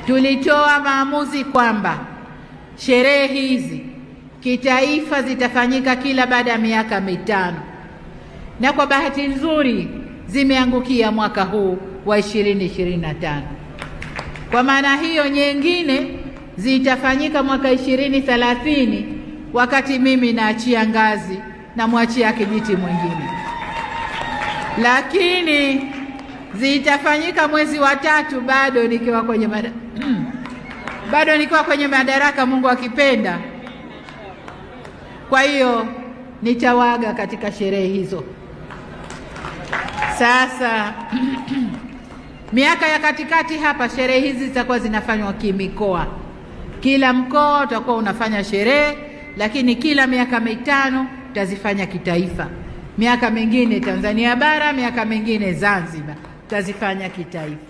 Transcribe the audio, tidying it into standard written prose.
tulitoa maamuzi kwamba sherehe hizi kitaifa zitafanyika kila baada ya miaka mitano, na kwa bahati nzuri zimeangukia mwaka huu wa 2025. Kwa maana hiyo nyingine zitafanyika mwaka 2030, wakati mimi naachia ngazi na mwachia kijiti mwingine, lakini zitafanyika mwezi wa 3 bado nikiwa kwenye madaraka, Mungu akipenda. Kwa hiyo nitawaaga katika sherehe hizo. Sasa miaka ya katikati hapa sherehe hizi zitakuwa zinafanywa kimikoa. Kila mkoa utakuwa unafanya sherehe, lakini kila miaka mitano utazifanya kitaifa. Miaka mingine Tanzania bara, miaka mingine Zanzibar utazifanya kitaifa.